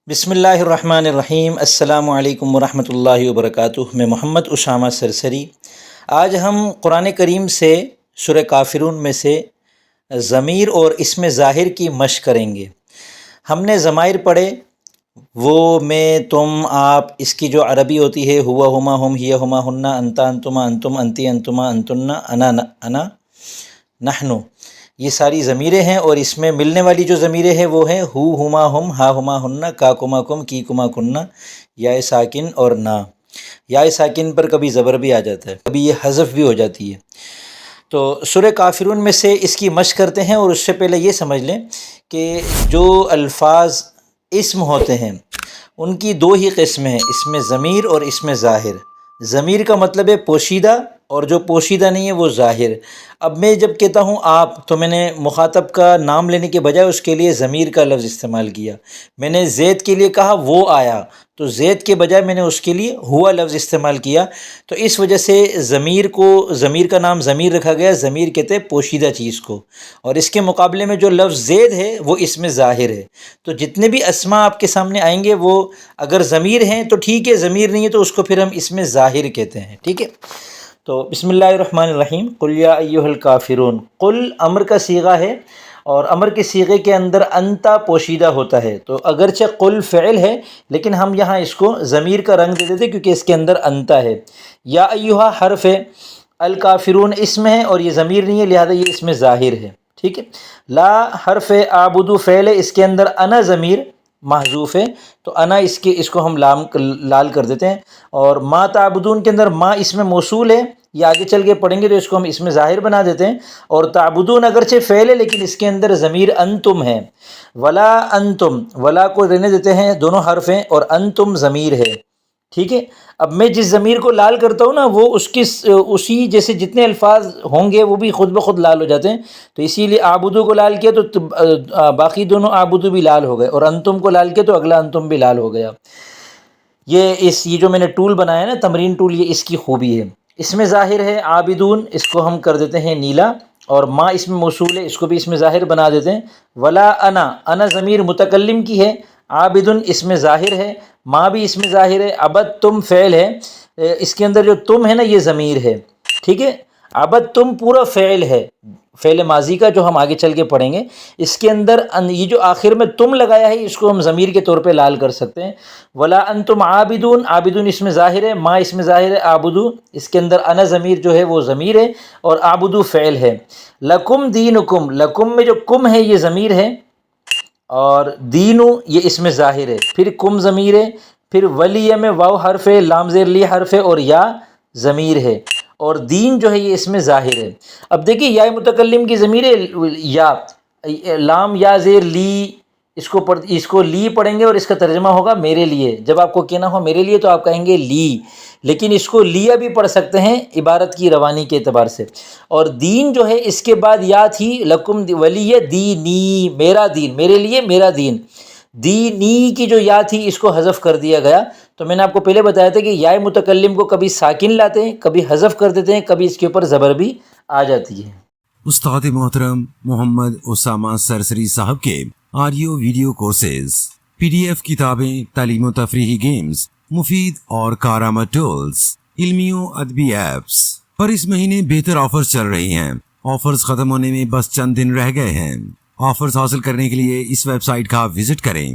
بسم اللہ الرحمن الرحیم۔ السلام علیکم ورحمۃ اللہ وبرکاتہ۔ میں محمد اسامہ سرسری۔ آج ہم قرآن کریم سے سورہ کافرون میں سے ضمیر اور اسم ظاہر کی مشق کریں گے۔ ہم نے ضمائر پڑھے، وہ، میں، تم، آپ، اس کی جو عربی ہوتی ہے ہوا، ہما، ہم، ہی، ہما، ہنہ، انتا، انتما، انتم، انتی، انتما، انتن، انا، نحنو، یہ ساری ضمیریں ہیں، اور اس میں ملنے والی جو ضمیریں ہیں وہ ہیں ہو، ہما، ہم، ہا، ہما، ہنہ، کا، کما، کم، کی، کما، کنہ، یا ساکن اور نا۔ یا ساکن پر کبھی زبر بھی آ جاتا ہے، کبھی یہ حذف بھی ہو جاتی ہے۔ تو سورہ کافرون میں سے اس کی مشق کرتے ہیں، اور اس سے پہلے یہ سمجھ لیں کہ جو الفاظ اسم ہوتے ہیں ان کی دو ہی قسمیں ہیں، اسم ضمیر اور اسم ظاہر۔ ضمیر کا مطلب ہے پوشیدہ، اور جو پوشیدہ نہیں ہے وہ ظاہر۔ اب میں جب کہتا ہوں آپ، تو میں نے مخاطب کا نام لینے کے بجائے اس کے لیے ضمیر کا لفظ استعمال کیا۔ میں نے زید کے لیے کہا وہ آیا، تو زید کے بجائے میں نے اس کے لیے ہوا لفظ استعمال کیا۔ تو اس وجہ سے ضمیر کا نام ضمیر رکھا گیا۔ ضمیر کہتے ہیں پوشیدہ چیز کو، اور اس کے مقابلے میں جو لفظ زید ہے وہ اسم ظاہر ہے۔ تو جتنے بھی اسماء آپ کے سامنے آئیں گے وہ اگر ضمیر ہیں تو ٹھیک ہے، ضمیر نہیں ہے تو اس کو پھر ہم اسم ظاہر کہتے ہیں، ٹھیک ہے۔ تو بسم اللہ الرحمن الرحیم۔ قل یا ایھا الکافرون، قل امر کا صیغہ ہے، اور امر کے صیغے کے اندر انتا پوشیدہ ہوتا ہے، تو اگرچہ قل فعل ہے لیکن ہم یہاں اس کو ضمیر کا رنگ دے دیتے کیونکہ اس کے اندر انتا ہے۔ یا ایھا حرف ہے، الکافرون اسم ہے اور یہ ضمیر نہیں ہے، لہذا یہ اسم ظاہر ہے، ٹھیک ہے۔ لا حرف اعبدو فعل ہے، اس کے اندر انا ضمیر محذوف ہے، تو انا اس کو ہم لال کر دیتے ہیں۔ اور ما تعبدون کے اندر ما اسم موصول ہے، یہ آگے چل کے پڑھیں گے تو اس کو ہم اسم ظاہر بنا دیتے ہیں۔ اور تعبدون اگرچہ فعل ہے لیکن اس کے اندر ضمیر انتم ہے۔ ولا انتم، ولا کو رہنے دیتے ہیں، دونوں حرف ہیں، اور انتم ضمیر ہے، ٹھیک ہے۔ اب میں جس ضمیر کو لال کرتا ہوں نا، وہ اسی جیسے جتنے الفاظ ہوں گے وہ بھی خود بخود لال ہو جاتے ہیں، تو اسی لیے آبدو کو لال کیا تو باقی دونوں آبدو بھی لال ہو گئے، اور انتم کو لال کیا تو اگلا انتم بھی لال ہو گیا۔ یہ جو میں نے ٹول بنایا نا، تمرین ٹول، یہ اس کی خوبی ہے۔ اسم ظاہر ہے عابدون، اس کو ہم کر دیتے ہیں نیلا، اور ما اسم موصول ہے، اس کو بھی اسم ظاہر بنا دیتے ہیں۔ ولا انا ضمیر متکلم کی ہے، عابدن اسم ظاہر ہے، ما بھی اسم ظاہر ہے، عبد تم فعل ہے، اس کے اندر جو تم ہے نا یہ ضمیر ہے، ٹھیک ہے۔ عبد تم پورا فعل ہے، فعل ماضی کا، جو ہم آگے چل کے پڑھیں گے۔ اس کے اندر یہ جو آخر میں تم لگایا ہے اس کو ہم ضمیر کے طور پہ لال کر سکتے ہیں۔ ولا انتم عابدون، عابدون اسم ظاہر ہے، ما اسم ظاہر ہے، اعبدو اس کے اندر انا ضمیر جو ہے وہ ضمیر ہے، اور اعبدو فعل ہے۔ لکم دینکم، لکم میں جو کم ہے یہ ضمیر ہے، اور دینو یہ اسم ظاہر ہے، پھر کم ضمیر ہے، پھر ولی میں واو حرف ہے، لام زیر لی حرف ہے، اور یا ضمیر ہے، اور دین جو ہے یہ اسم ظاہر ہے۔ اب دیکھیے یا متکلم کی ضمیر ہے یا، لام یا زیر لی، اس کو لی پڑھیں گے اور اس کا ترجمہ ہوگا میرے لیے۔ جب آپ کو کہنا ہو میرے لیے تو آپ کہیں گے لی، لیکن اس کو لیا بھی پڑھ سکتے ہیں عبارت کی روانی کے اعتبار سے۔ اور دین جو ہے اس کے بعد یا تھی، لکم ولی دینی، میرا دین، میرے لیے میرا دین۔ دینی کی جو یا تھی اس کو حذف کر دیا گیا۔ تو میں نے آپ کو پہلے بتایا تھا کہ یا متکلم کو کبھی ساکن لاتے ہیں، کبھی حذف کر دیتے ہیں، کبھی اس کے اوپر زبر بھی آ جاتی ہے۔ استاد محترم محمد اسامہ سرسری صاحب کے audio video courses, P D F کتابیں، تعلیم و تفریحی گیمز، مفید اور کارآمد ٹولز، علمی و ادبی ایپس پر اس مہینے بہتر آفرز چل رہی ہیں۔ آفرز ختم ہونے میں بس چند دن رہ گئے ہیں۔ آفرز حاصل کرنے کے لیے اس ویب سائٹ کا وزٹ کریں